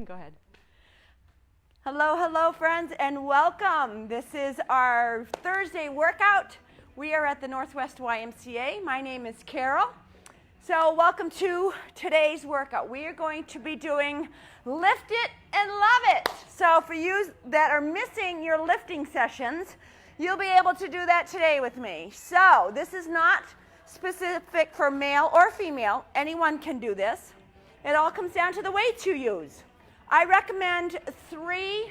can go ahead. Hello, hello, friends, and welcome. This is our Thursday workout. We are at the Northwest YMCA. My name is Carole. So welcome to today's workout. We are going to be doing Lift It and Love It. So for you that are missing your lifting sessions, you'll be able to do that today with me. So this is not specific for male or female. Anyone can do this. It all comes down to the weights you use. I recommend 3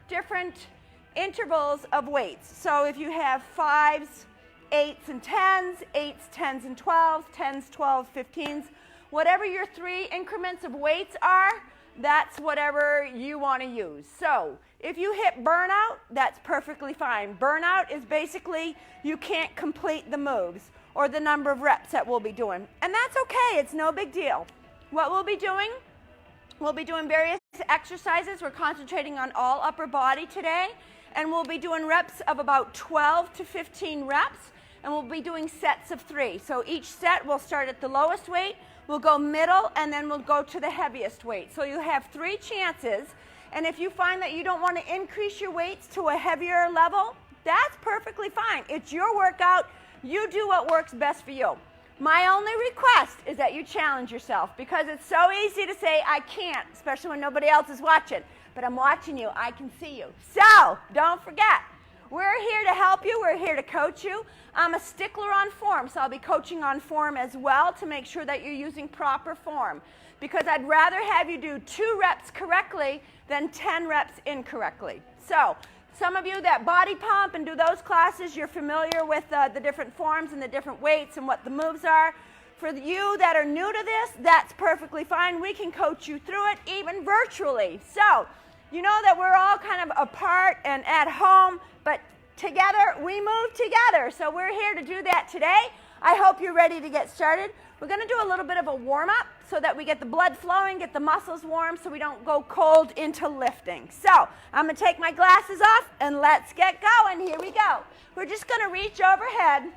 different intervals of weights. So if you have 5s, 8s and 10s, 8s, 10s and 12s, 10s, 12s, 15s, whatever your 3 increments of weights are, that's whatever you want to use. So if you hit burnout, that's perfectly fine. Burnout is basically you can't complete the moves or the number of reps that we'll be doing. And that's okay, it's no big deal. What we'll be doing various exercises. We're concentrating on all upper body today, and we'll be doing reps of about 12 to 15 reps, and we'll be doing sets of 3. So each set will start at the lowest weight, we'll go middle, and then we'll go to the heaviest weight. So you have 3 chances, and if you find that you don't want to increase your weights to a heavier level, that's perfectly fine. It's your workout. You do what works best for you. My only request is that you challenge yourself, because it's so easy to say, I can't, especially when nobody else is watching. But I'm watching you. I can see you. So don't forget, we're here to help you. We're here to coach you. I'm a stickler on form, so I'll be coaching on form as well to make sure that you're using proper form, because I'd rather have you do 2 reps correctly than 10 reps incorrectly. So some of you that body pump and do those classes, you're familiar with the different forms and the different weights and what the moves are. For you that are new to this, that's perfectly fine. We can coach you through it, even virtually. So you know that we're all kind of apart and at home, but together we move together. So we're here to do that today. I hope you're ready to get started. We're going to do a little bit of a warm-up so that we get the blood flowing, get the muscles warm, so we don't go cold into lifting. So I'm going to take my glasses off, and let's get going. Here we go. We're just going to reach overhead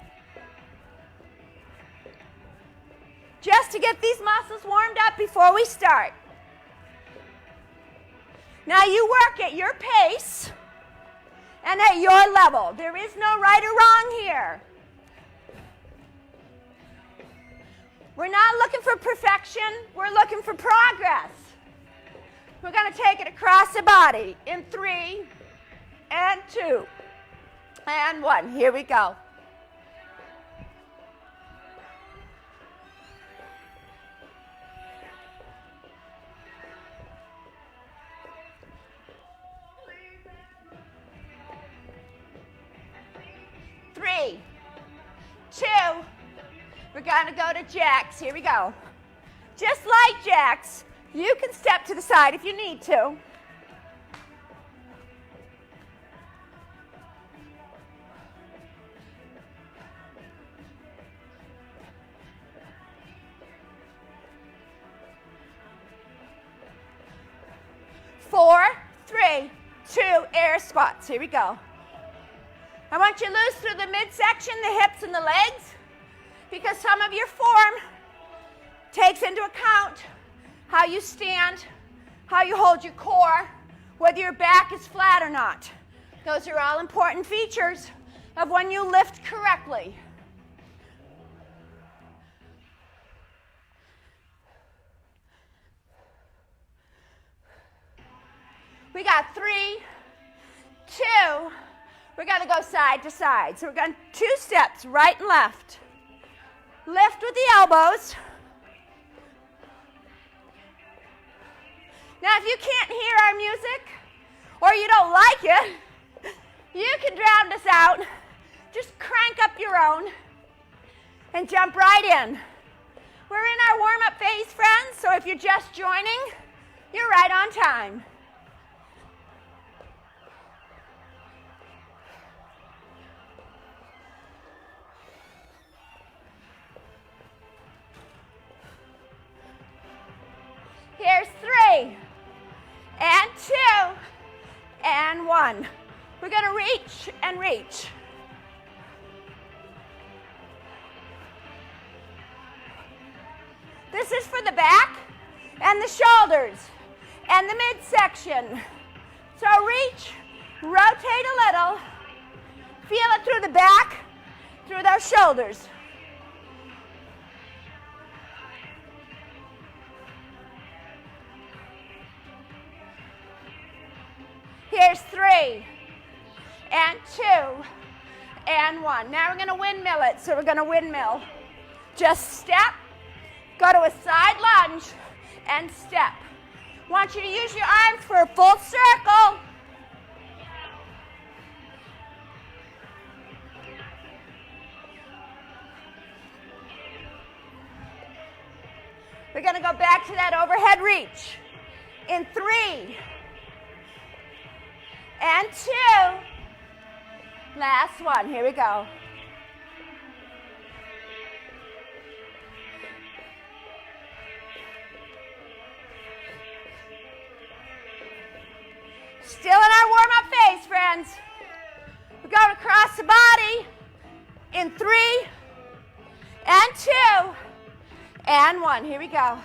just to get these muscles warmed up before we start. Now you work at your pace and at your level. There is no right or wrong here. We're not looking for perfection, we're looking for progress. We're going to take it across the body in 3 and 2 and 1. Here we go. Three, 2. We're going to go to jacks. Here we go. Just like jacks, you can step to the side if you need to. Four, 3, 2, air squats. Here we go. I want you loose through the midsection, the hips and the legs, because some of your form takes into account how you stand, how you hold your core, whether your back is flat or not. Those are all important features of when you lift correctly. We got 3, 2, we're going to go side to side. So we're going 2 steps, right and left. Lift with the elbows. Now, if you can't hear our music or you don't like it, you can drown us out. Just crank up your own and jump right in. We're in our warm-up phase, friends, so if you're just joining, you're right on time. Here's 3 and 2 and 1. We're going to reach and reach. This is for the back and the shoulders and the midsection. So reach, rotate a little, feel it through the back, through those shoulders. Here's 3, and 2, and 1. Now we're going to windmill it. So we're going to windmill. Just step, go to a side lunge, and step. Want you to use your arms for a full circle. We're going to go back to that overhead reach. In 3, and 2. Last one. Here we go. Still in our warm-up phase, friends. We're going across the body in 3, and 2, and 1. Here we go.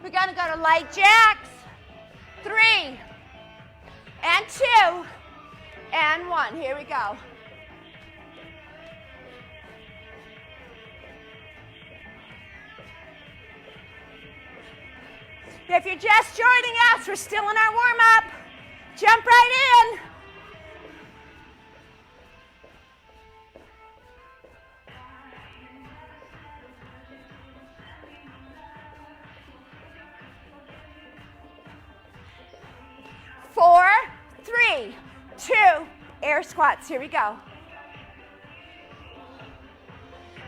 We're going to go to light jacks. 3, and 2, and 1. Here we go. If you're just joining us, we're still in our warm-up. Jump right in. Four, 3, 2, air squats. Here we go.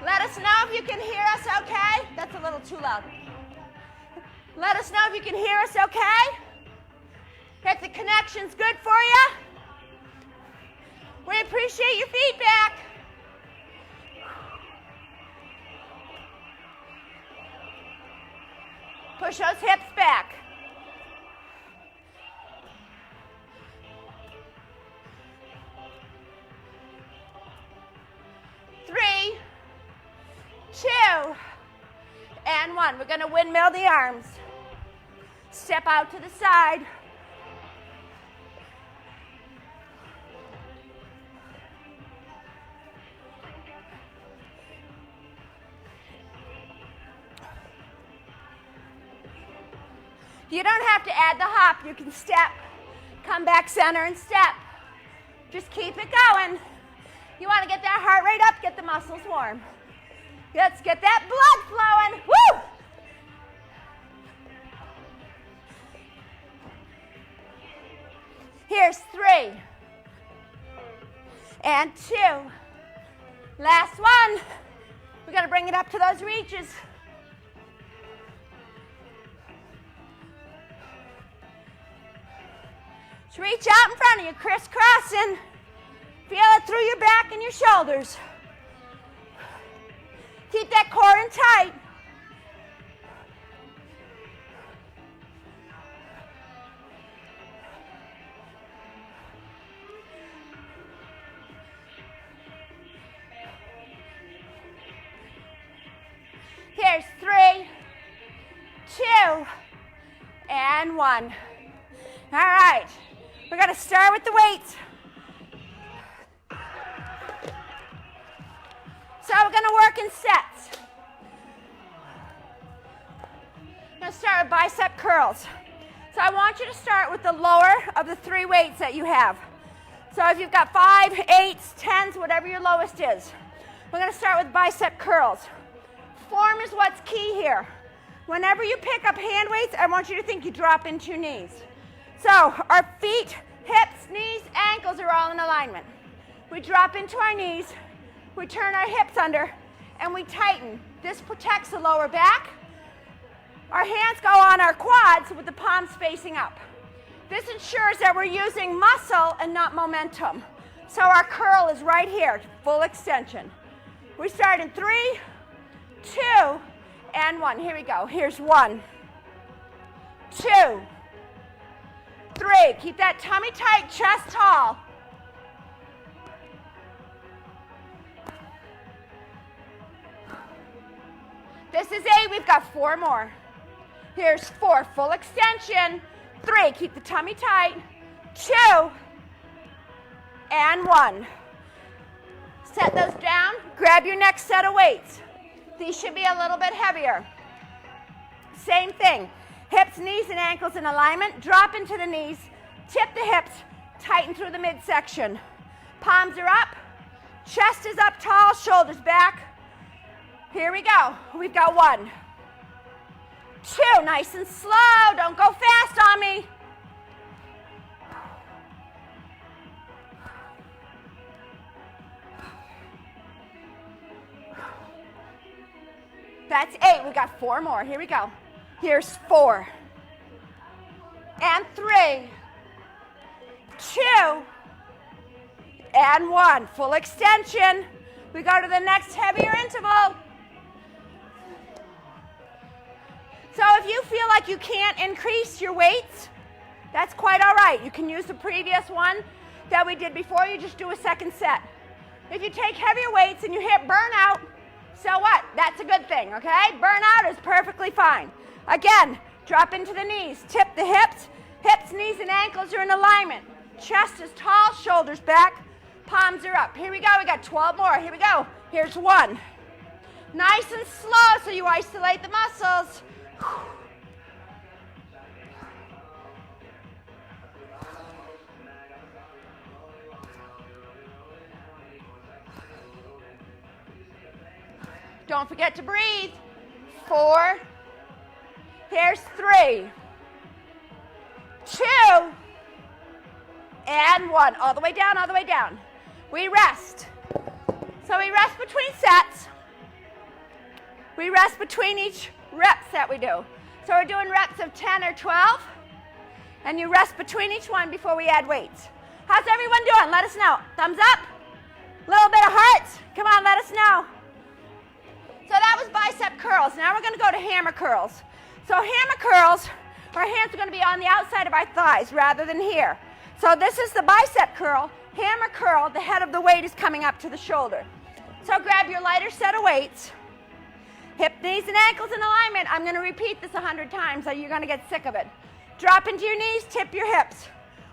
Let us know if you can hear us okay. That's a little too loud. Let us know if you can hear us okay. If the connection's good for you. We appreciate your feedback. Push those hips back. Three, 2, and 1. We're going to windmill the arms. Step out to the side. You don't have to add the hop. You can step, come back center and step. Just keep it going. You want to get that heart rate up, get the muscles warm. Let's get that blood flowing. Woo! Here's 3, and 2. Last one. We're going to bring it up to those reaches. Just reach out in front of you, crisscrossing. Feel it through your back and your shoulders. Keep that core in tight. Here's 3, 2, and 1. All right, we're going to start with the weights. So we're going to work in sets. I'm going to start with bicep curls. So I want you to start with the lower of the 3 weights that you have. So if you've got 5, 8s, 10s, whatever your lowest is. We're going to start with bicep curls. Form is what's key here. Whenever you pick up hand weights, I want you to think you drop into your knees. So our feet, hips, knees, ankles are all in alignment. We drop into our knees, we turn our hips under, and we tighten. This protects the lower back. Our hands go on our quads with the palms facing up. This ensures that we're using muscle and not momentum. So our curl is right here, full extension. We start in 3, 2, and 1. Here we go. Here's 1, 2, 3. Keep that tummy tight, chest tall. This is 8. We've got 4 more. Here's 4. Full extension. 3. Keep the tummy tight. 2. And 1. Set those down. Grab your next set of weights. These should be a little bit heavier. Same thing. Hips, knees, and ankles in alignment. Drop into the knees. Tip the hips. Tighten through the midsection. Palms are up. Chest is up tall. Shoulders back. Here we go. We've got 1, 2. Nice and slow. Don't go fast on me. That's 8. We got 4 more. Here we go. Here's 4. And 3. 2. And 1. Full extension. We go to the next heavier interval. So if you feel like you can't increase your weights, that's quite all right. You can use the previous one that we did before. You just do a second set. If you take heavier weights and you hit burnout, so what? That's a good thing, okay? Burnout is perfectly fine. Again, drop into the knees. Tip the hips. Hips, knees, and ankles are in alignment. Chest is tall, shoulders back. Palms are up. Here we go. We got 12 more. Here we go. Here's 1. Nice and slow so you isolate the muscles. Don't forget to breathe. 4. Here's 3. 2. And 1. All the way down, all the way down. We rest. So we rest between sets. We rest between each reps that we do. So we're doing reps of 10 or 12. And you rest between each one before we add weights. How's everyone doing? Let us know. Thumbs up. Little bit of hearts. Come on, let us know. So that was bicep curls. Now we're going to go to hammer curls. So hammer curls, our hands are going to be on the outside of our thighs rather than here. So this is the bicep curl. Hammer curl, the head of the weight is coming up to the shoulder. So grab your lighter set of weights. Hip, knees, and ankles in alignment. I'm going to repeat this 100 times, so you're going to get sick of it. Drop into your knees, tip your hips.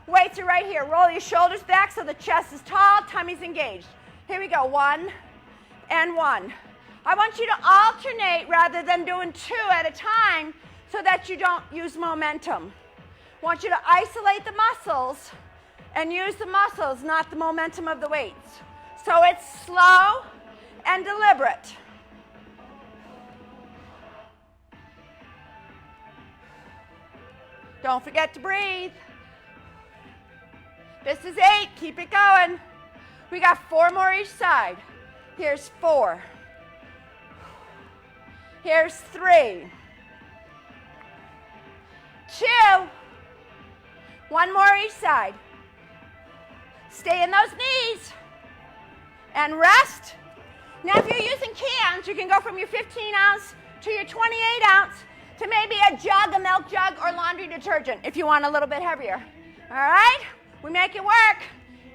Weights are right here. Roll your shoulders back so the chest is tall, tummy's engaged. Here we go. 1 and 1. I want you to alternate rather than doing 2 at a time so that you don't use momentum. I want you to isolate the muscles and use the muscles, not the momentum of the weights. So it's slow and deliberate. Don't forget to breathe. This is 8. Keep it going. We got 4 more each side. Here's 4. Here's 3. 2. 1 more each side. Stay in those knees. And rest. Now if you're using cans, you can go from your 15 ounce to your 28 ounce to maybe a jug, a milk jug, or laundry detergent if you want a little bit heavier. All right? We make it work.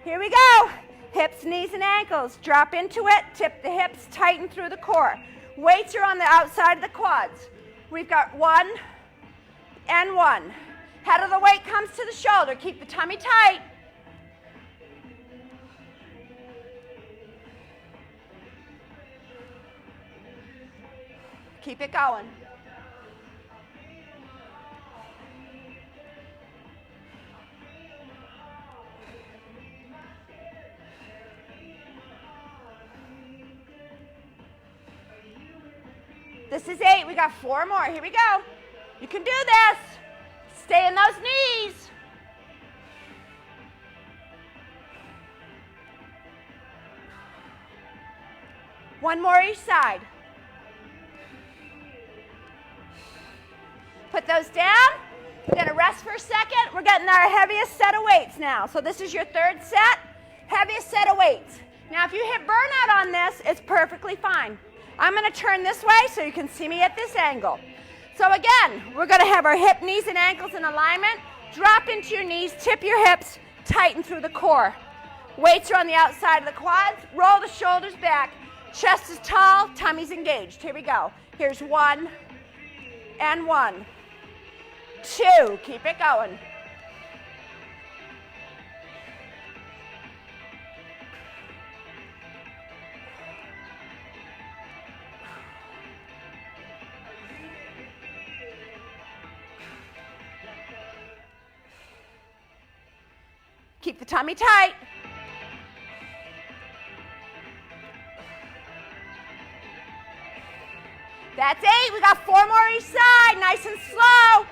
Here we go. Hips, knees, and ankles. Drop into it. Tip the hips. Tighten through the core. Weights are on the outside of the quads. We've got 1 and 1. Head of the weight comes to the shoulder. Keep the tummy tight. Keep it going. This is 8. We got 4 more. Here we go. You can do this. Stay in those knees. One more each side. Put those down. We're going to rest for a second. We're getting our heaviest set of weights now. So this is your 3rd set, heaviest set of weights. Now if you hit burnout on this, it's perfectly fine. I'm going to turn this way so you can see me at this angle. So again, we're going to have our hip, knees, and ankles in alignment. Drop into your knees, tip your hips, tighten through the core. Weights are on the outside of the quads. Roll the shoulders back. Chest is tall, tummy's engaged. Here we go. Here's 1 and 1. 2, keep it going. Keep the tummy tight. That's 8. We got 4 more each side. Nice and slow.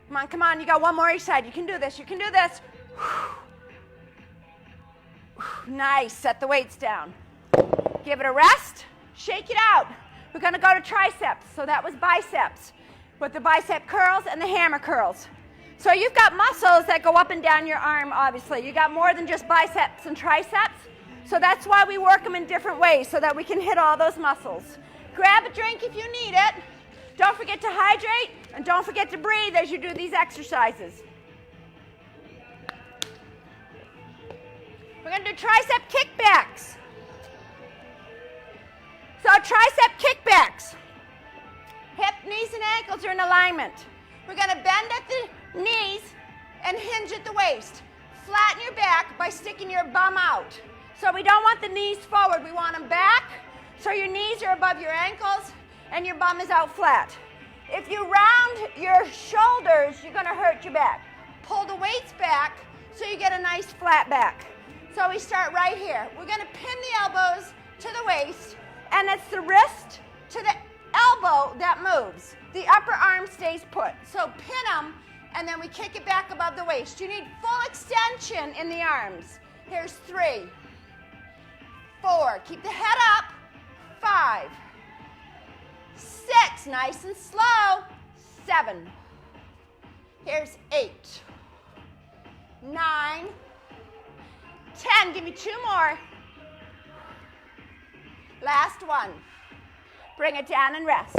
Come on, come on. You got 1 more each side. You can do this. You can do this. Nice. Set the weights down. Give it a rest. Shake it out. We're going to go to triceps. So that was biceps with the bicep curls and the hammer curls. So you've got muscles that go up and down your arm, obviously. You got more than just biceps and triceps. So that's why we work them in different ways so that we can hit all those muscles. Grab a drink if you need it. Don't forget to hydrate and don't forget to breathe as you do these exercises. We're going to do tricep kickbacks. So tricep kickbacks. Hip, knees, and ankles are in alignment. We're going to bend at the knees and hinge at the waist. Flatten your back by sticking your bum out. So we don't want the knees forward. We want them back so your knees are above your ankles and your bum is out flat. If you round your shoulders, you're going to hurt your back. Pull the weights back so you get a nice flat back. So we start right here. We're going to pin the elbows to the waist, and it's the wrist to the elbow that moves. The upper arm stays put. So pin them, and then we kick it back above the waist. You need full extension in the arms. Here's 3, 4. Keep the head up. 5, 6. Nice and slow. 7. Here's 8, 9, 10. Give me 2 more. Last one. Bring it down and rest.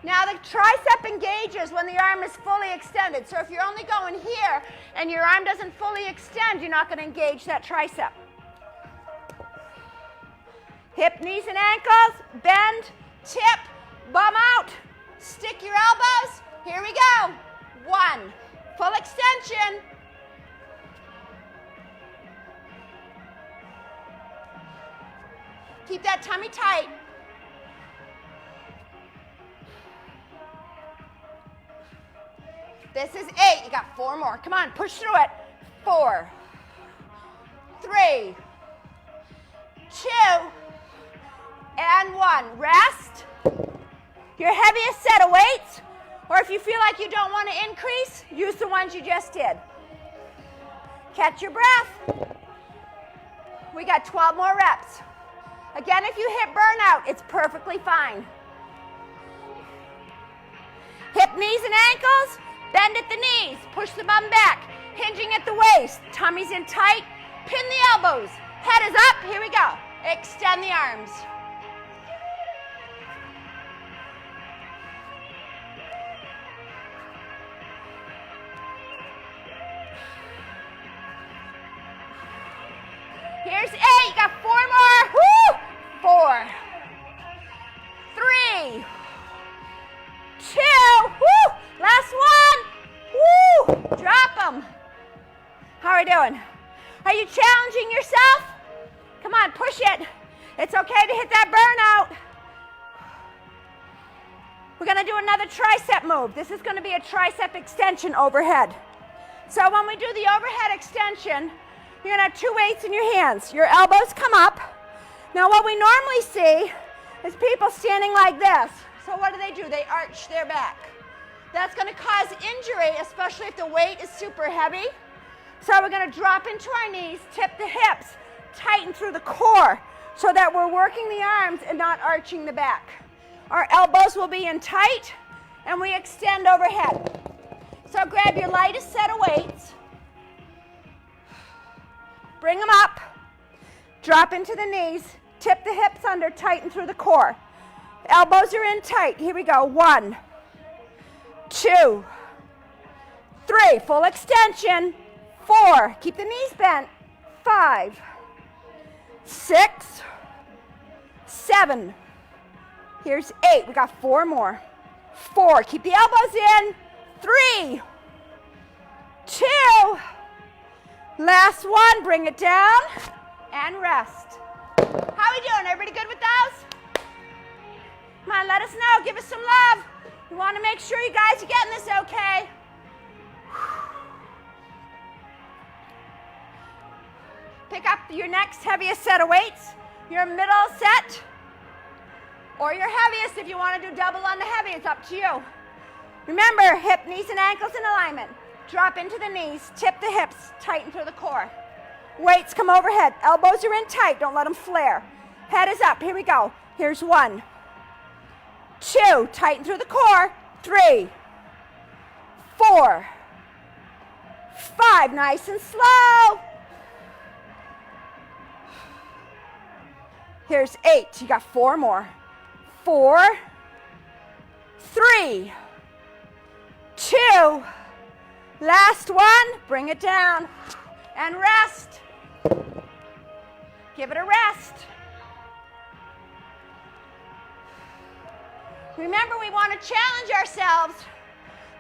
Now the tricep engages when the arm is fully extended. So if you're only going here and your arm doesn't fully extend, you're not going to engage that tricep. Hip, knees, and ankles. Bend, tip, bum out. Stick your elbows. Here we go. 1. Full extension. Keep that tummy tight. This is 8. You got 4 more. Come on, push through it. 4, 3, 2, and 1. Rest. Your heaviest set of weights, or if you feel like you don't want to increase, use the ones you just did. Catch your breath. We got 12 more reps. Again, if you hit burnout, it's perfectly fine. Hip, knees, and ankles. Bend at the knees. Push the bum back. Hinging at the waist. Tummy's in tight. Pin the elbows. Head is up. Here we go. Extend the arms. Here's 8. You got 4 more. Woo! 4, 3, 2. Woo! Last one. Woo! Drop them. How are we doing? Are you challenging yourself? Come on, push it. It's okay to hit that burnout. We're going to do another tricep move. This is going to be a tricep extension overhead. So when we do the overhead extension, you're going to have 2 weights in your hands. Your elbows come up. Now what we normally see is people standing like this. So what do? They arch their back. That's going to cause injury, especially if the weight is super heavy. So we're going to drop into our knees, tip the hips, tighten through the core so that we're working the arms and not arching the back. Our elbows will be in tight and we extend overhead. So grab your lightest set of weights. Bring them up. Drop into the knees. Tip the hips under, tighten through the core. Elbows are in tight. Here we go. 1, 2, 3. Full extension. 4. Keep the knees bent. 5, 6, 7. Here's 8. We got 4 more. 4. Keep the elbows in. 3, 2. Last one. Bring it down and rest. How are we doing? Everybody good with those? Come on, let us know. Give us some love. We want to make sure you guys are getting this okay. Pick up your next heaviest set of weights, your middle set, or your heaviest if you want to do double on the heavy. It's up to you. Remember, hip, knees, and ankles in alignment. Drop into the knees, tip the hips, tighten through the core. Weights come overhead. Elbows are in tight. Don't let them flare. Head is up. Here we go. Here's 1, 2. Tighten through the core. 3, 4, 5. Nice and slow. Here's 8. You got 4 more. 4, 3, 2. Last one. Bring it down and rest. Give it a rest. Remember, we want to challenge ourselves.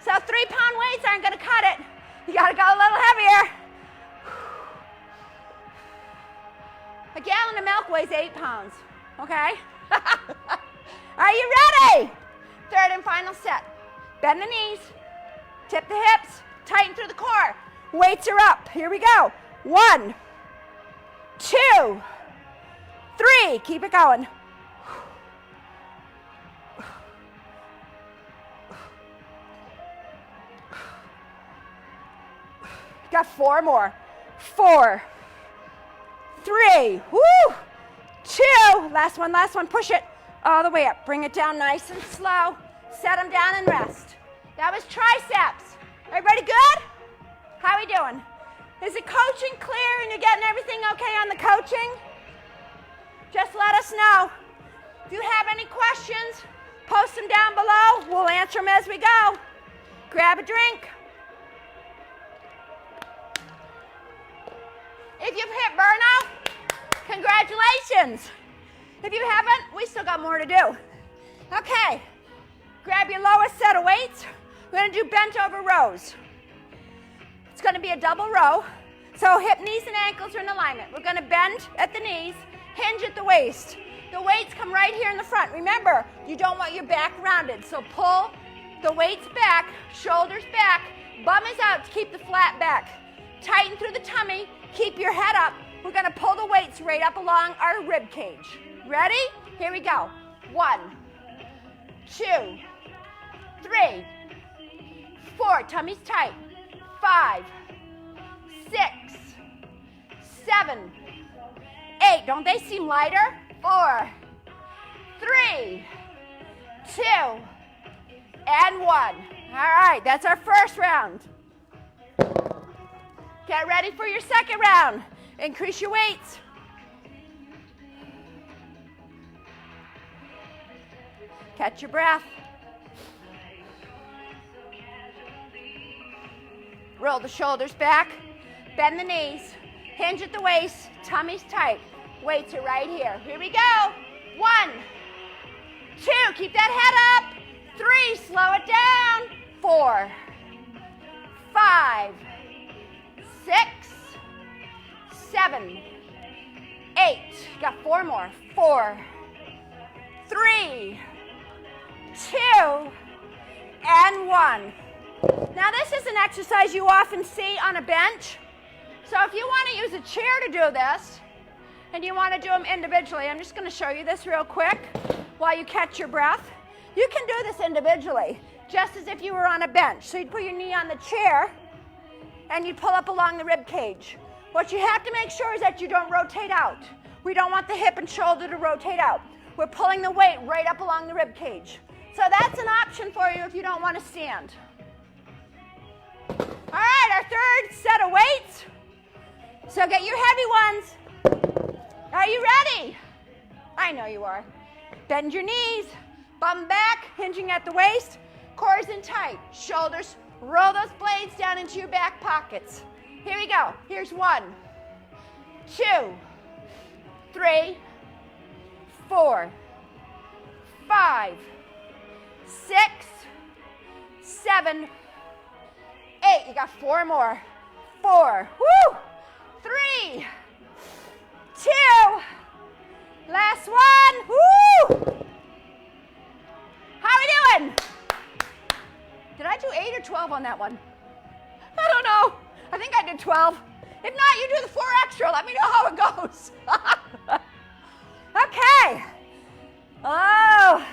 So 3-pound weights aren't going to cut it. You got to go a little heavier. A gallon of milk weighs 8 pounds, okay? Are you ready? Third and final set. Bend the knees, tip the hips, tighten through the core. Weights are up. Here we go. 1, 2, 3. Keep it going. Got 4 more. 4, 3. Woo! 2. Last one. Push it all the way up. Bring it down nice and slow. Set them down and rest. That was triceps. Everybody good? How are we doing? Is the coaching clear and you're getting everything okay on the coaching? Just let us know. If you have any questions, post them down below. We'll answer them as we go. Grab a drink. If you've hit burnout, congratulations. If you haven't, we still got more to do. Okay, grab your lowest set of weights. We're going to do bent over rows. It's going to be a double row. So hip, knees, and ankles are in alignment. We're going to bend at the knees, hinge at the waist. The weights come right here in the front. Remember, you don't want your back rounded. So pull the weights back, shoulders back, bum is out to keep the flat back. Tighten through the tummy, keep your head up. We're going to pull the weights right up along our rib cage. Ready? Here we go. 1, 2, 3, 4. Tummy's tight. 5, 6, 7, 8. Don't they seem lighter? 4, 3, 2, and 1. All right, that's our first round. Get ready for your second round. Increase your weights. Catch your breath. Roll the shoulders back. Bend the knees. Hinge at the waist. Tummy's tight. Weights are right here. Here we go. 1, 2. Keep that head up. 3. Slow it down. 4, 5, 6, 7, 8. Got 4 more. 4, 3, 2, and 1. Now this is an exercise you often see on a bench. So if you want to use a chair to do this, and you want to do them individually, I'm just going to show you this real quick while you catch your breath. You can do this individually, just as if you were on a bench. So you'd put your knee on the chair, and you'd pull up along the rib cage. What you have to make sure is that you don't rotate out. We don't want the hip and shoulder to rotate out. We're pulling the weight right up along the rib cage. So that's an option for you if you don't want to stand. All right, our third set of weights. So get your heavy ones. Are you ready? I know you are. Bend your knees, bum back, hinging at the waist, core is in tight, shoulders, roll those blades down into your back pockets. Here we go. Here's 1, 2, 3, 4, 5, 6, 7, 8. You got 4 more. 4. Woo! 3, 2. Last one. Woo! How are we doing? Did I do 8 or 12 on that one? I don't know. I think I did 12. If not, you do the 4 extra. Let me know how it goes. Okay. Oh.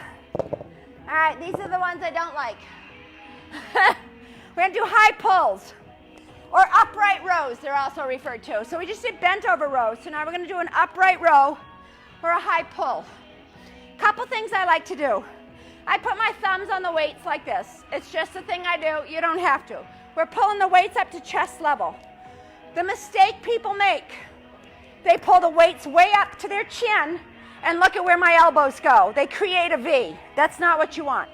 All right, these are the ones I don't like. We're going to do high pulls, or upright rows, they're also referred to. So we just did bent over rows. So now we're going to do an upright row or a high pull. Couple things I like to do. I put my thumbs on the weights like this. It's just a thing I do. You don't have to. We're pulling the weights up to chest level. The mistake people make, they pull the weights way up to their chin and look at where my elbows go. They create a V. That's not what you want.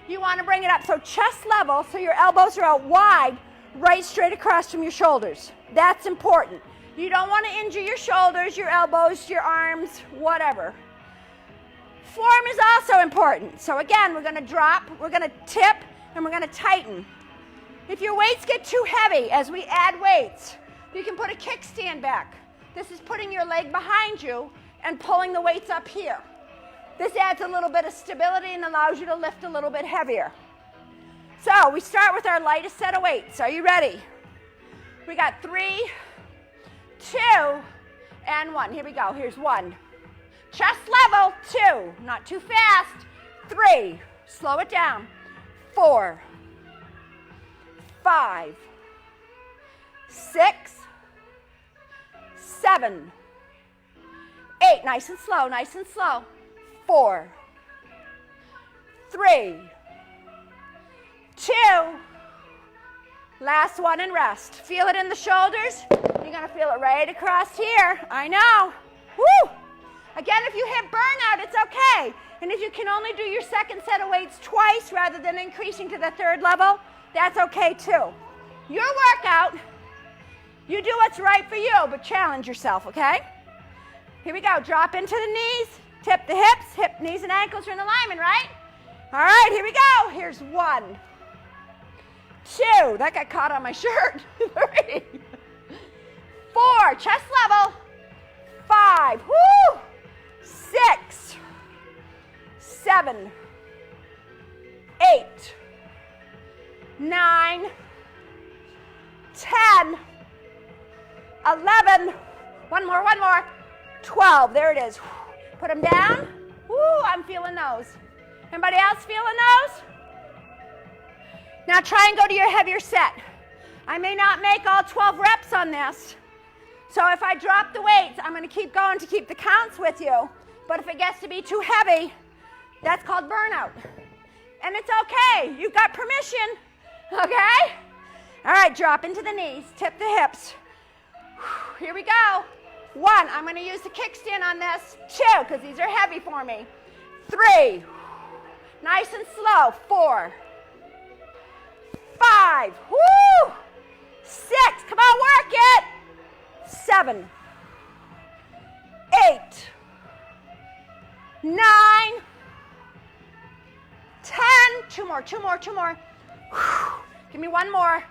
You want to bring it up so chest level, so your elbows are out wide, right straight across from your shoulders. That's important. You don't want to injure your shoulders, your elbows, your arms, whatever. Form is also important. So again, we're going to drop, we're going to tip, and we're going to tighten. If your weights get too heavy as we add weights, you can put a kickstand back. This is putting your leg behind you and pulling the weights up here. This adds a little bit of stability and allows you to lift a little bit heavier. So we start with our lightest set of weights. Are you ready? We got 3, 2, and 1. Here we go. Here's 1. Chest level, 2. Not too fast. 3. Slow it down. 4, 5, 6, 7, 8. Nice and slow, nice and slow. 4, 3, 2. Last one and rest. Feel it in the shoulders. You're going to feel it right across here. I know. Woo! Again, if you hit burnout, it's okay. And if you can only do your second set of weights twice rather than increasing to the 3rd level, that's okay too. Your workout, you do what's right for you, but challenge yourself, okay? Here we go. Drop into the knees, tip the hips, knees and ankles are in alignment, right? All right, here we go. Here's 1, 2. That got caught on my shirt. 3, 4. Chest level. 5. Woo! 6, 7, 8, 9, 10, 11. One more. 12. There it is. Put them down. Woo, I'm feeling those. Anybody else feeling those? Now try and go to your heavier set. I may not make all 12 reps on this. So if I drop the weights, I'm going to keep going to keep the counts with you. But if it gets to be too heavy, that's called burnout. And it's okay. You've got permission. Okay? All right, drop into the knees. Tip the hips. Here we go. 1, I'm going to use the kickstand on this. 2, because these are heavy for me. 3, nice and slow. 4, 5, woo! 6, come on, work it. 7, 8, 9, 10. 2 more. Give me 1 more.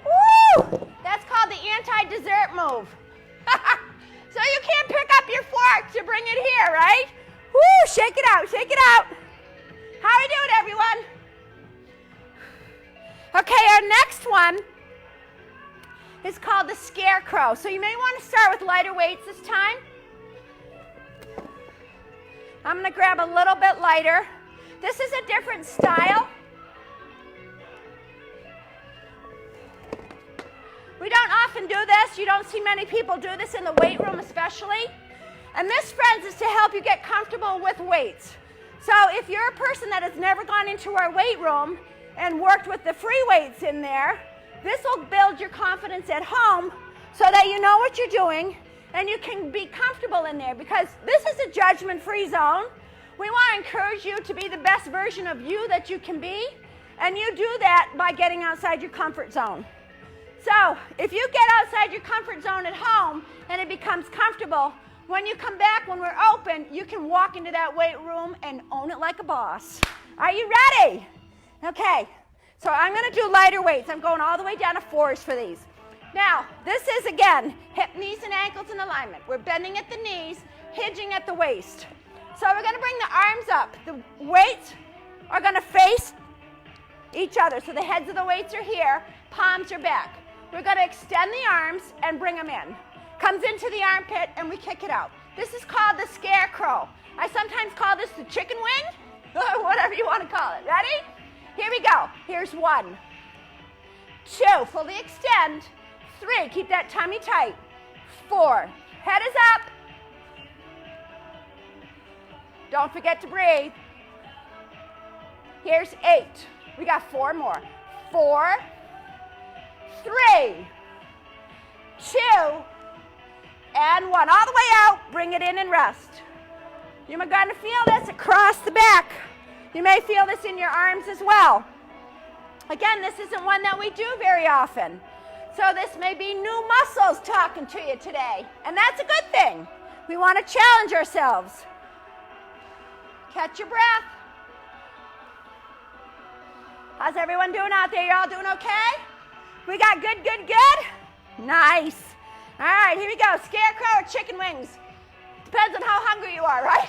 Woo! That's called the anti-dessert move. So you can't pick up your fork to bring it here, right? Woo! Shake it out. How are we doing, everyone? Okay, our next one is called the Scarecrow. So you may want to start with lighter weights this time. I'm going to grab a little bit lighter. This is a different style. We don't often do this. You don't see many people do this in the weight room especially. And this, friends, is to help you get comfortable with weights. So if you're a person that has never gone into our weight room and worked with the free weights in there, This will build your confidence at home so that you know what you're doing and you can be comfortable in there, because this is a judgment-free zone. We want to encourage you to be the best version of you that you can be, and you do that by getting outside your comfort zone. So if you get outside your comfort zone at home and it becomes comfortable, when you come back, when we're open, you can walk into that weight room and own it like a boss. Are you ready? Okay, so I'm going to do lighter weights. I'm going all the way down to 4s for these. Now, this is, again, hip, knees, and ankles in alignment. We're bending at the knees, hinging at the waist. So we're going to bring the arms up. The weights are going to face each other. So the heads of the weights are here, palms are back. We're going to extend the arms and bring them in. Comes into the armpit and we kick it out. This is called the Scarecrow. I sometimes call this the chicken wing, or whatever you want to call it. Ready? Here we go. Here's 1, 2, fully extend. 3, keep that tummy tight. 4, head is up. Don't forget to breathe. Here's 8. We got 4 more. 4, 3, 2, and 1. All the way out. Bring it in and rest. You're going to feel this across the back. You may feel this in your arms as well. Again, this isn't one that we do very often. So this may be new muscles talking to you today, and that's a good thing. We want to challenge ourselves. Catch your breath. How's everyone doing out there? You all doing okay? We got good, good, good? Nice. All right, here we go. Scarecrow or chicken wings? Depends on how hungry you are, right?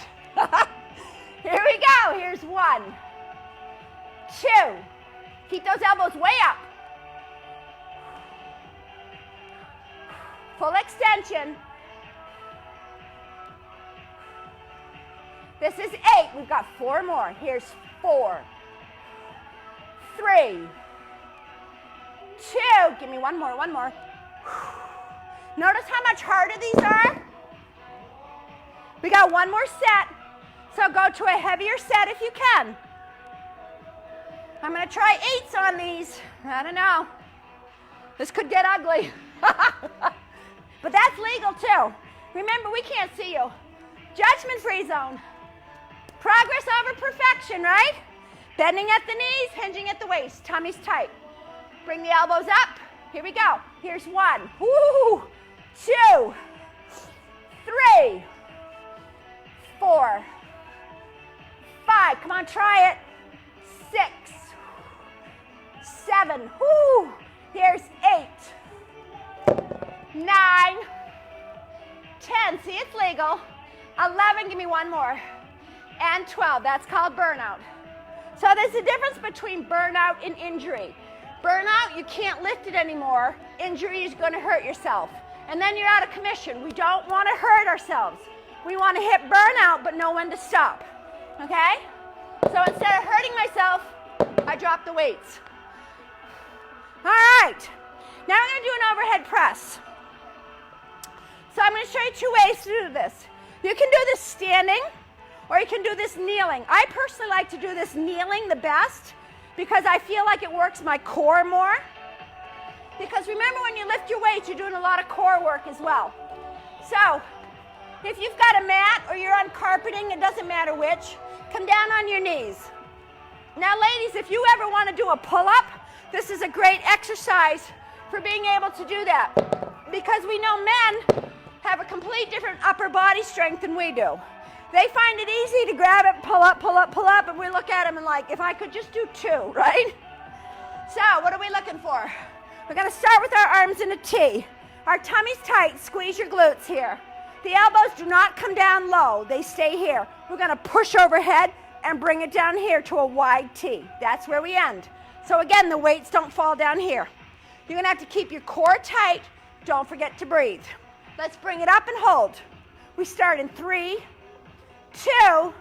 Here we go. Here's 1, 2. Keep those elbows way up. Full extension. This is 8. We've got 4 more. Here's 4, 3, 2. Give me one more. Notice how much harder these are? We got 1 more set. So go to a heavier set if you can. I'm going to try 8s on these. I don't know. This could get ugly. But that's legal too. Remember, we can't see you. Judgment-free zone. Progress over perfection, right? Bending at the knees, hinging at the waist. Tummy's tight. Bring the elbows up. Here we go. Here's 1, 2, 3, 4, 5. Come on, try it. 6, 7. Here's 8. 9, 10, see, it's legal. 11, give me 1 more. And 12, that's called burnout. So there's a difference between burnout and injury. Burnout, you can't lift it anymore. Injury is going to hurt yourself. And then you're out of commission. We don't want to hurt ourselves. We want to hit burnout, but know when to stop. Okay? So instead of hurting myself, I drop the weights. All right. Now we're going to do an overhead press. So I'm going to show you 2 ways to do this. You can do this standing, or you can do this kneeling. I personally like to do this kneeling the best because I feel like it works my core more. Because remember, when you lift your weights, you're doing a lot of core work as well. So if you've got a mat or you're on carpeting, it doesn't matter which, come down on your knees. Now, ladies, if you ever want to do a pull-up, this is a great exercise for being able to do that. Because we know men have a complete different upper body strength than we do. They find it easy to grab it, pull up, and we look at them and like, if I could just do 2, right? So what are we looking for? We're going to start with our arms in a T. Our tummy's tight. Squeeze your glutes here. The elbows do not come down low. They stay here. We're going to push overhead and bring it down here to a wide T. That's where we end. So again, the weights don't fall down here. You're going to have to keep your core tight. Don't forget to breathe. Let's bring it up and hold. We start in 3, 2,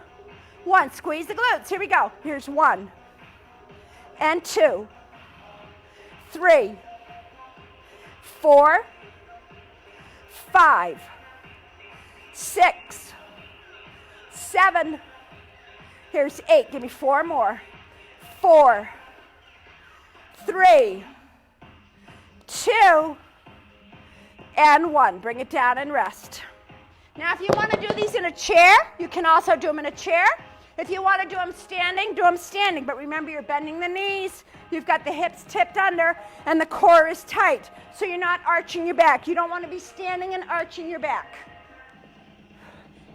1. Squeeze the glutes. Here we go. Here's 1 and 2, 3, 4, 5, 6, 7. Here's 8. Give me 4 more. 4, 3, 2, and 1. Bring it down and rest. Now, if you want to do these in a chair, you can also do them in a chair. If you want to do them standing, but remember you're bending the knees, you've got the hips tipped under, and the core is tight, so you're not arching your back. You don't want to be standing and arching your back.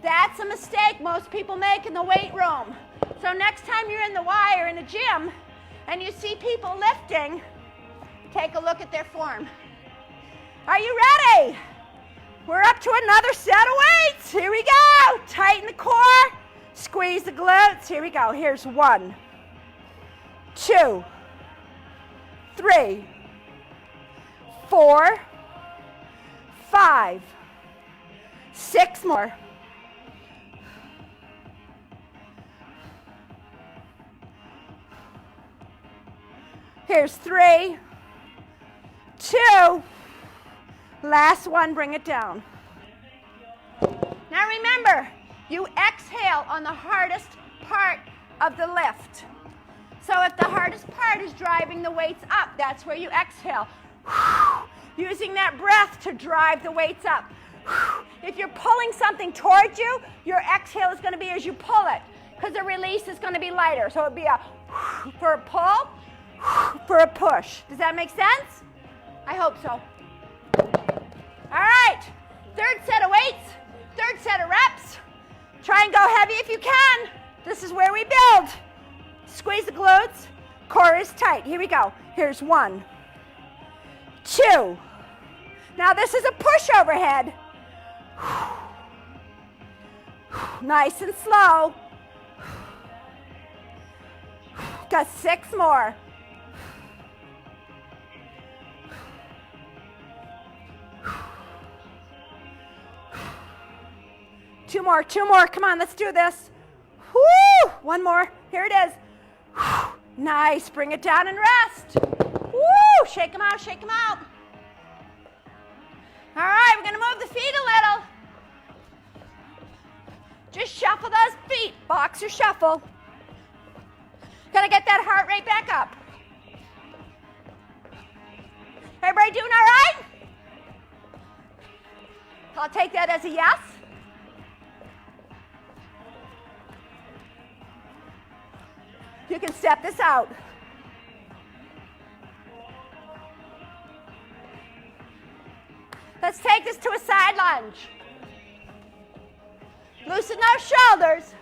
That's a mistake most people make in the weight room. So next time you're in the Y or in a gym, and you see people lifting, take a look at their form. Are you ready? We're up to another set of weights. Here we go. Tighten the core. Squeeze the glutes. Here we go. Here's 1, 2, 3, 4, 5, 6 more. Here's 3, 2, last one, bring it down. Now remember, you exhale on the hardest part of the lift. So if the hardest part is driving the weights up, that's where you exhale. Using that breath to drive the weights up. If you're pulling something towards you, your exhale is going to be as you pull it, because the release is going to be lighter. So it would be a for a pull, for a push. Does that make sense? I hope so. All right, third set of weights, third set of reps. Try and go heavy if you can. This is where we build. Squeeze the glutes, core is tight. Here we go. Here's 1, 2. Now this is a push overhead. Nice and slow. Got 6 more. Two more. Come on, let's do this. Woo! 1 more. Here it is. Nice. Bring it down and rest. Woo! Shake them out, shake them out. All right, we're going to move the feet a little. Just shuffle those feet. Boxer shuffle. Got to get that heart rate back up. Everybody doing all right? I'll take that as a yes. You can step this out. Let's take this to a side lunge. Loosen those shoulders.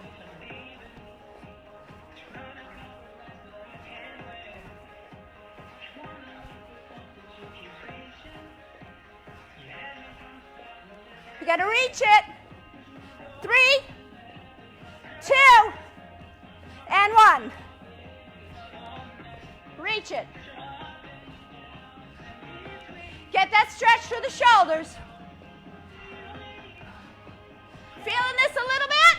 You got to reach it. 3, 2, and 1. Reach it. Get that stretch through the shoulders. Feeling this a little bit?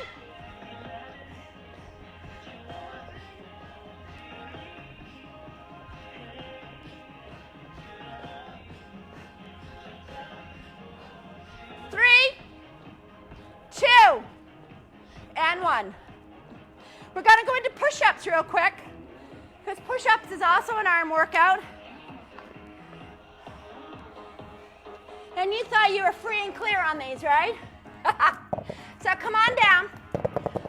Three, 2, and 1. We're going to go into push-ups real quick, because push-ups is also an arm workout. And you thought you were free and clear on these, right? So come on down.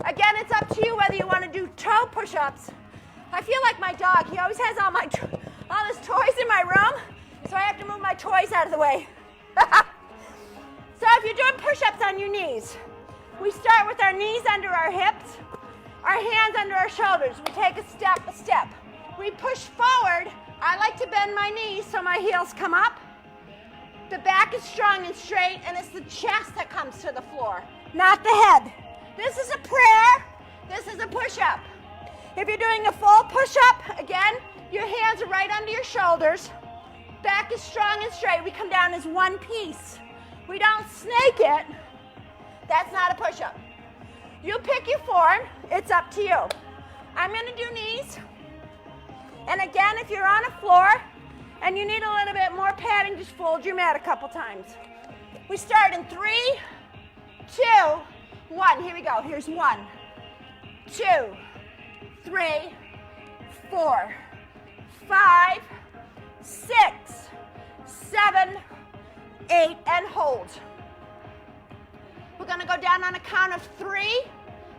Again, it's up to you whether you want to do toe push-ups. I feel like my dog. He always has all his toys in my room, so I have to move my toys out of the way. So if you're doing push-ups on your knees, we start with our knees under our hips, our hands under our shoulders. We take a step. We push forward. I like to bend my knees so my heels come up. The back is strong and straight, and it's the chest that comes to the floor, not the head. This is a prayer. This is a push-up. If you're doing a full push-up, again, your hands are right under your shoulders. Back is strong and straight. We come down as one piece. We don't snake it. That's not a push-up. You pick your form. It's up to you. I'm going to do knees. And again, if you're on a floor and you need a little bit more padding, just fold your mat a couple times. We start in 3, 2, 1. Here we go. Here's 1, 2, 3, 4, 5, 6, 7, 8, and hold. We're going to go down on a count of 3,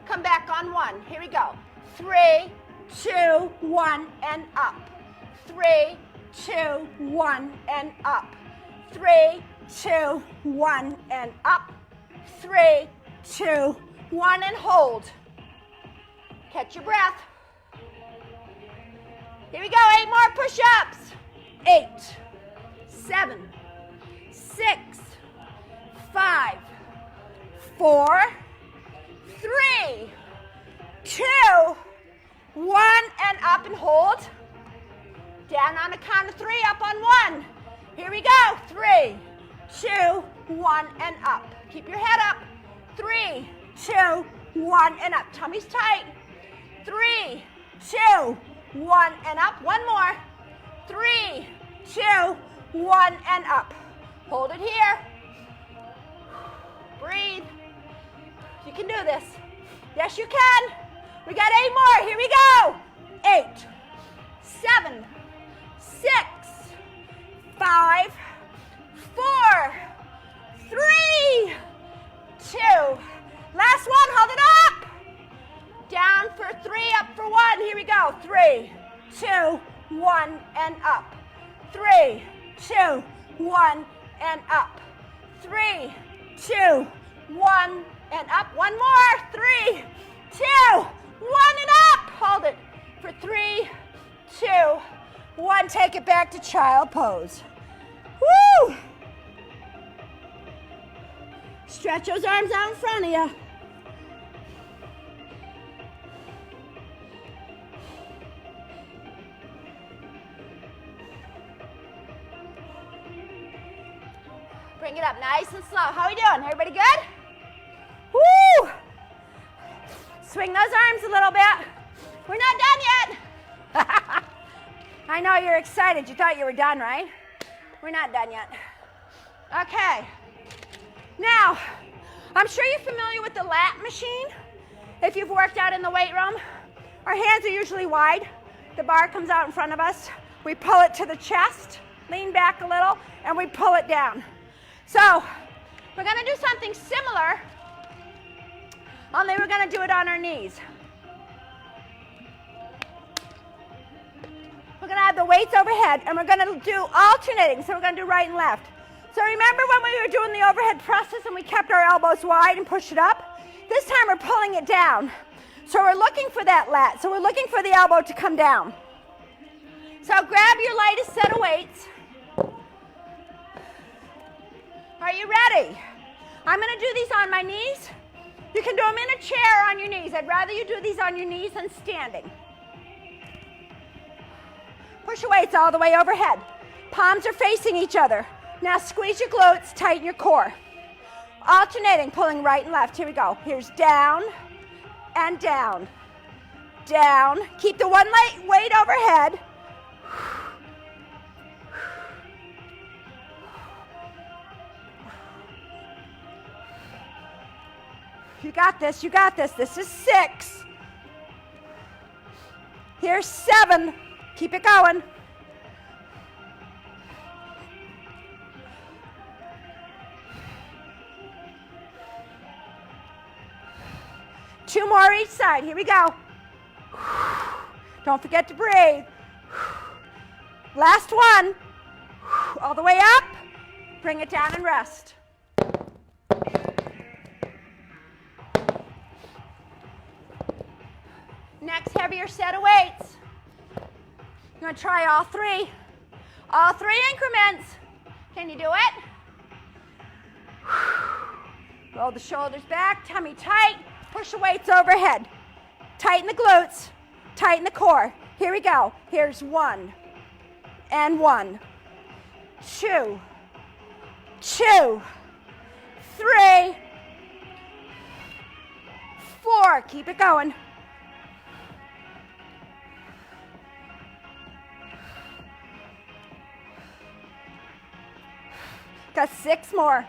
come back on 1. Here we go. 3, 2, 1, and up. 3, 2, 1, and up. 3, 2, 1, and up. 3, 2, 1, and hold. Catch your breath. Here we go, 8 more push-ups. 8, 7, 6, 5, 4, 3, 2, 1, and up and hold. Down on the count of 3, up on 1. Here we go. 3, 2, 1, and up. Keep your head up. 3, 2, 1, and up. Tummy's tight. 3, 2, 1, and up. One more. 3, 2, 1, and up. Hold it here. Breathe. You can do this. Yes, you can. We got 8 more. Here we go. 8, 7, 6, 5, 4, 3, 2. Last one. Hold it up. Down for 3, up for 1. Here we go. 3, 2, 1, and up. 3, 2, 1, and up. 3, 2, 1, and up. One more. 3, 2, 1, and up. Hold it for 3, 2, 1. Take it back to child pose. Woo! Stretch those arms out in front of you. Bring it up nice and slow. How are we doing? Everybody good? Woo! Swing those arms a little bit. We're not done yet. I know you're excited. You thought you were done, right? We're not done yet. Okay. Now, I'm sure you're familiar with the lat machine. If you've worked out in the weight room, our hands are usually wide. The bar comes out in front of us. We pull it to the chest, lean back a little, and we pull it down. So, we're going to do something similar, only we're going to do it on our knees. We're going to have the weights overhead, and we're going to do alternating, so we're going to do right and left. So remember when we were doing the overhead presses and we kept our elbows wide and pushed it up? This time we're pulling it down. So we're looking for that lat. So we're looking for the elbow to come down. So grab your lightest set of weights. Are you ready? I'm going to do these on my knees. You can do them in a chair or on your knees. I'd rather you do these on your knees than standing. Push your weights all the way overhead. Palms are facing each other. Now squeeze your glutes, tighten your core. Alternating, pulling right and left. Here we go. Here's down and down. Down. Keep the one weight overhead. You got this, you got this. This is 6. Here's 7. Keep it going. Two more each side. Here we go. Don't forget to breathe. Last one. All the way up. Bring it down and rest. Next heavier set of weights. You're going to try all 3. All 3 increments. Can you do it? Roll the shoulders back, tummy tight. Push the weights overhead. Tighten the glutes. Tighten the core. Here we go. Here's 1 and 1. 2. 2. 3. 4. Keep it going. Got 6 more.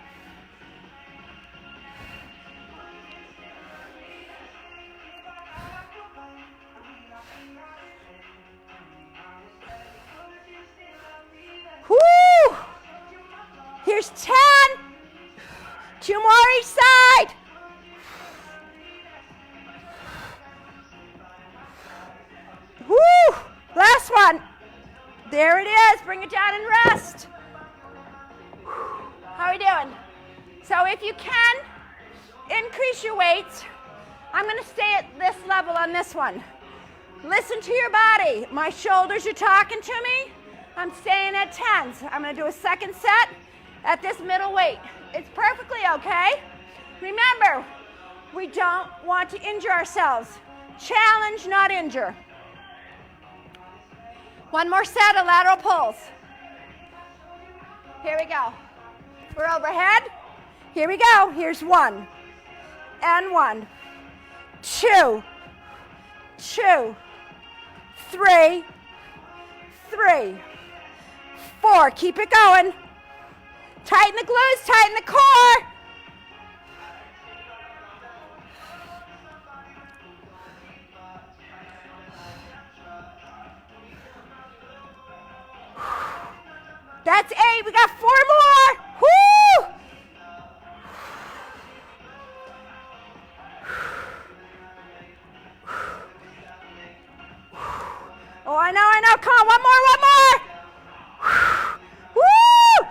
Woo! 2 more each side. Woo! Last one. There it is. Bring it down and rest. How are we doing? So if you can, increase your weights. I'm going to stay at this level on this one. Listen to your body. My shoulders are talking to me. I'm staying at 10s. I'm going to do a second set at this middle weight. It's perfectly okay. Remember, we don't want to injure ourselves. Challenge, not injure. One more set of lateral pulls. Here we go. We're overhead. Here we go. Here's 1 and 1, 2, 2, 3, 3, 4. Keep it going. Tighten the glutes, tighten the core. That's 8. We got 4 more. Woo! Oh, I know. Come on, one more. Woo!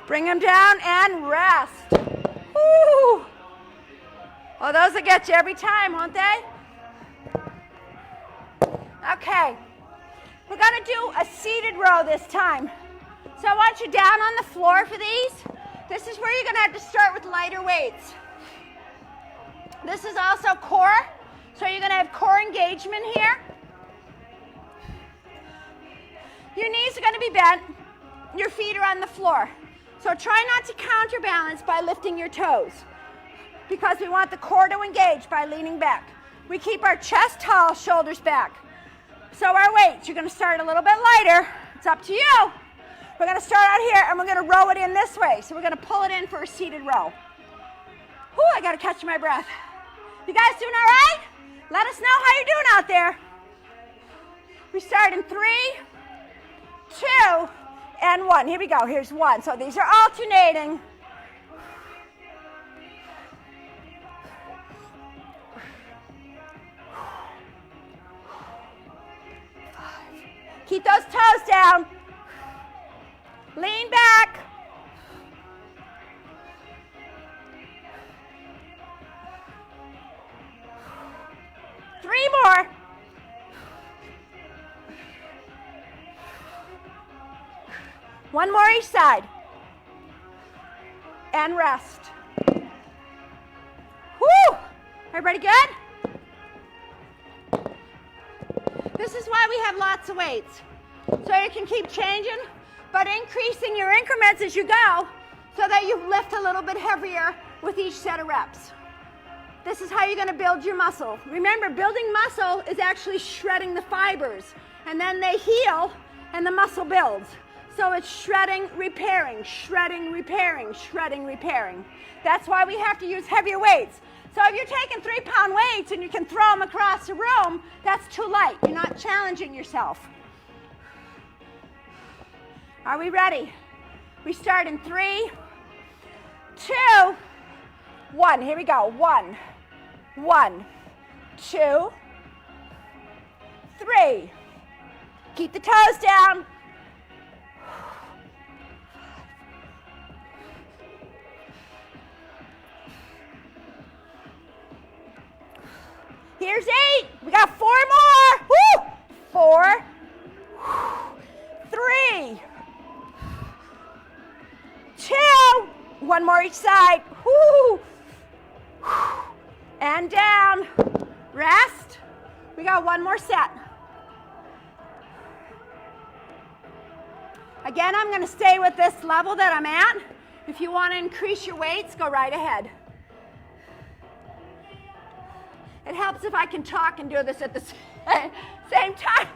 Bring them down and rest. Woo! Oh, those will get you every time, won't they? Okay. We're going to do a seated row this time. So I want you down on the floor for these. This is where you're going to have to start with lighter weights. This is also core. So you're going to have core engagement here. Your knees are going to be bent. Your feet are on the floor. So try not to counterbalance by lifting your toes, because we want the core to engage by leaning back. We keep our chest tall, shoulders back. So our weights, you're going to start a little bit lighter. It's up to you. We're going to start out here and we're going to row it in this way. So we're going to pull it in for a seated row. Whew, I got to catch my breath. You guys doing all right? Let us know how you're doing out there. We start in 3, 2, and 1. Here we go. Here's 1. So these are alternating. Keep those toes down. Lean back. Three more. One more each side. And rest. Woo! Everybody good? This is why we have lots of weights. So you can keep changing, but increasing your increments as you go so that you lift a little bit heavier with each set of reps. This is how you're going to build your muscle. Remember, building muscle is actually shredding the fibers, and then they heal and the muscle builds. So it's shredding, repairing, shredding, repairing, shredding, repairing. That's why we have to use heavier weights. So if you're taking 3-pound weights and you can throw them across the room, that's too light. You're not challenging yourself. Are we ready? We start in 3, 2, 1. Here we go. 1, 1, 2, 3. Keep the toes down. Here's 8. We got 4 more. Woo! 4, 3, 2. One more each side. Woo! And down. Rest. We got one more set. Again, I'm going to stay with this level that I'm at. If you want to increase your weights, go right ahead. It helps if I can talk and do this at the same time.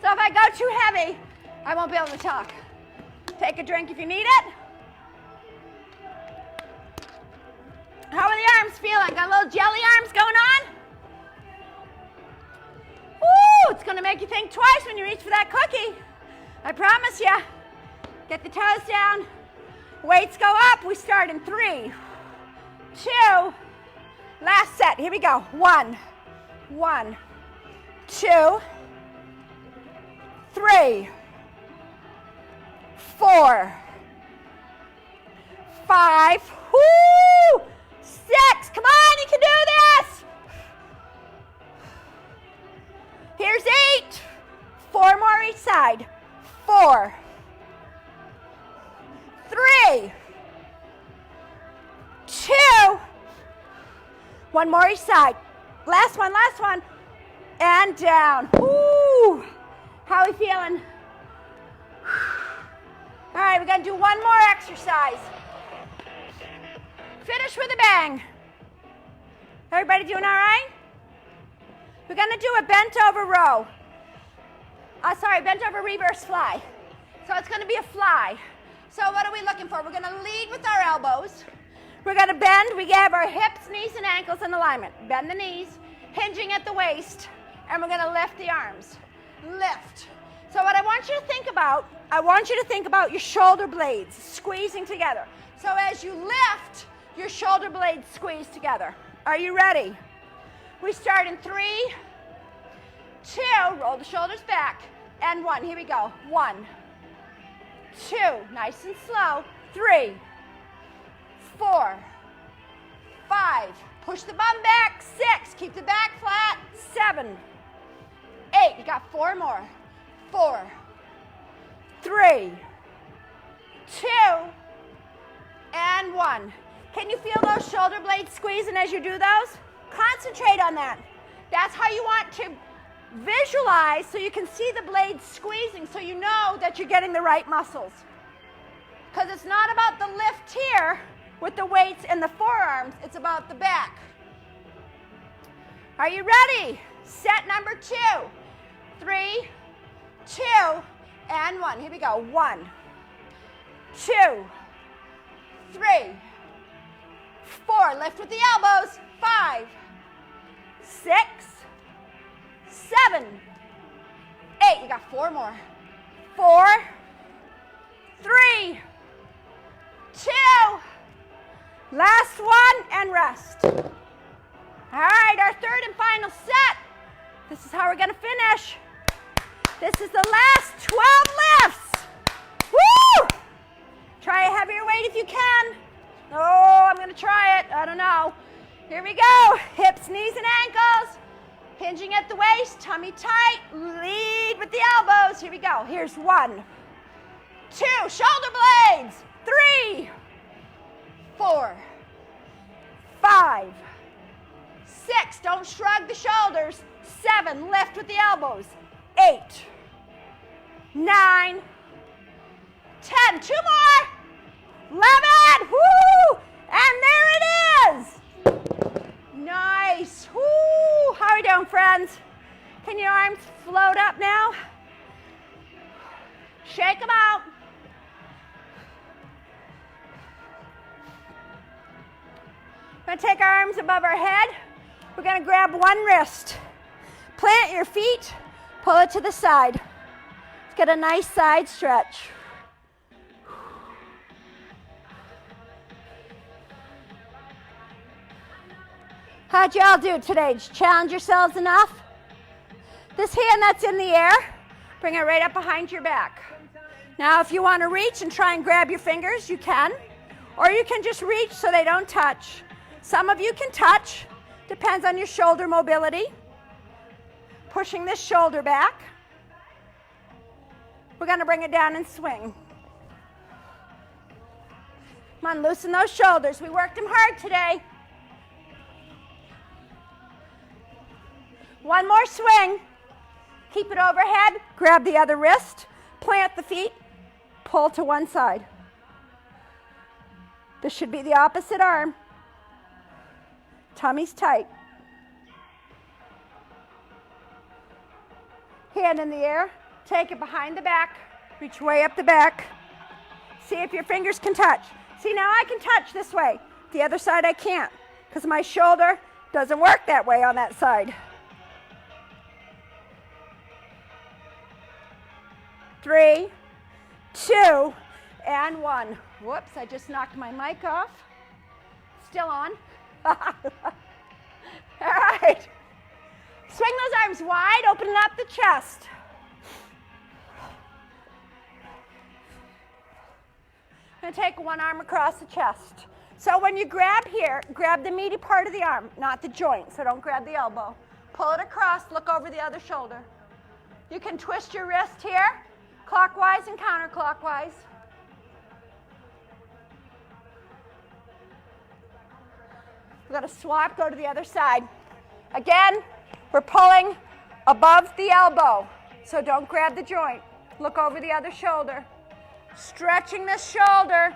So if I go too heavy, I won't be able to talk. Take a drink if you need it. How are the arms feeling? Got little jelly arms going on? Woo! It's going to make you think twice when you reach for that cookie. I promise you. Get the toes down. Weights go up. We start in 3, 2. Last set. Here we go. 1, 1, 2, 3, 4, 5, woo, 6. Come on, you can do this. Here's 8. 4 more each side. 4, 3, 2. 1 more each side. Last one, last one. And down. Woo. How are we feeling? All right, we're going to do one more exercise. Finish with a bang. Everybody doing all right? We're going to do a bent over row. Bent over reverse fly. So it's going to be a fly. So what are we looking for? We're going to lead with our elbows. We're going to bend. We have our hips, knees, and ankles in alignment. Bend the knees, hinging at the waist, and we're going to lift the arms. Lift. So what I want you to think about, your shoulder blades squeezing together. So as you lift, your shoulder blades squeeze together. Are you ready? We start in 3, 2, roll the shoulders back, and 1. Here we go. 1, 2, nice and slow. 3, 4, 5, push the bum back. 6, keep the back flat. 7, 8, you got 4 more. 4, 3, 2, and 1. Can you feel those shoulder blades squeezing as you do those? Concentrate on that. That's how you want to visualize, so you can see the blades squeezing, so you know that you're getting the right muscles. Because it's not about the lift here with the weights and the forearms, it's about the back. Are you ready? Set number 2. 3, 2, and 1. Here we go. 1, 2, 3, 4. Lift with the elbows. 5, 6, 7, 8. You got 4 more. 4, 3, 2. Last one, and rest. All right, our third and final set. This is how we're going to finish. This is the last 12 lifts. Woo! Try a heavier weight if you can. Oh, I'm going to try it. I don't know. Here we go. Hips, knees, and ankles. Hinging at the waist, tummy tight. Lead with the elbows. Here we go. Here's 1, 2, shoulder blades. 3, 4, 5, 6. Don't shrug the shoulders. 7, lift with the elbows. 8, 9, 10. 2 more. 11. Woo! And there it is. Nice. Woo! How are we doing, friends? Can your arms float up now? Shake them out. We're going to take our arms above our head. We're going to grab one wrist. Plant your feet. Pull it to the side. Let's get a nice side stretch. How'd y'all do today? Did you challenge yourselves enough? This hand that's in the air, bring it right up behind your back. Now, if you want to reach and try and grab your fingers, you can. Or you can just reach so they don't touch. Some of you can touch. Depends on your shoulder mobility. Pushing this shoulder back. We're going to bring it down and swing. Come on, loosen those shoulders. We worked them hard today. One more swing. Keep it overhead. Grab the other wrist. Plant the feet. Pull to one side. This should be the opposite arm. Tummy's tight. Hand in the air. Take it behind the back. Reach way up the back. See if your fingers can touch. See, now I can touch this way. The other side I can't, because my shoulder doesn't work that way on that side. 3, 2, and 1. Whoops, I just knocked my mic off. Let's still on. All right. Swing those arms wide, opening up the chest. I'm going to take one arm across the chest. So when you grab here, grab the meaty part of the arm, not the joint, so don't grab the elbow. Pull it across, look over the other shoulder. You can twist your wrist here, clockwise and counterclockwise. We're going to swap, go to the other side. Again, we're pulling above the elbow, so don't grab the joint. Look over the other shoulder. Stretching the shoulder.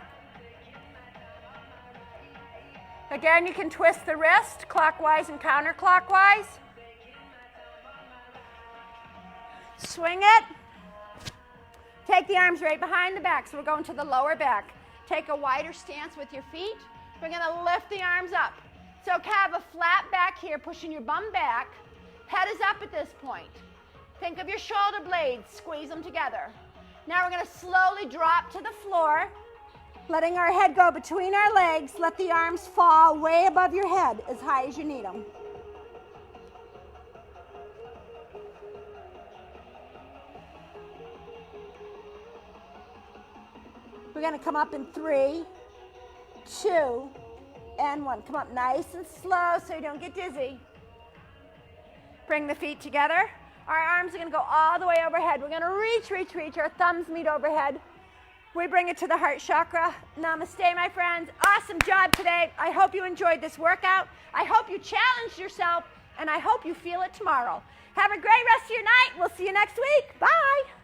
Again, you can twist the wrist clockwise and counterclockwise. Swing it. Take the arms right behind the back, so we're going to the lower back. Take a wider stance with your feet. We're going to lift the arms up. So have a flat back here, pushing your bum back. Head is up at this point. Think of your shoulder blades, squeeze them together. Now we're going to slowly drop to the floor, letting our head go between our legs. Let the arms fall way above your head, as high as you need them. We're going to come up in 3, 2, and 1. Come up nice and slow so you don't get dizzy. Bring the feet together. Our arms are going to go all the way overhead. We're going to reach, reach, reach. Our thumbs meet overhead. We bring it to the heart chakra. Namaste, my friends. Awesome job today. I hope you enjoyed this workout. I hope you challenged yourself, and I hope you feel it tomorrow. Have a great rest of your night. We'll see you next week. Bye.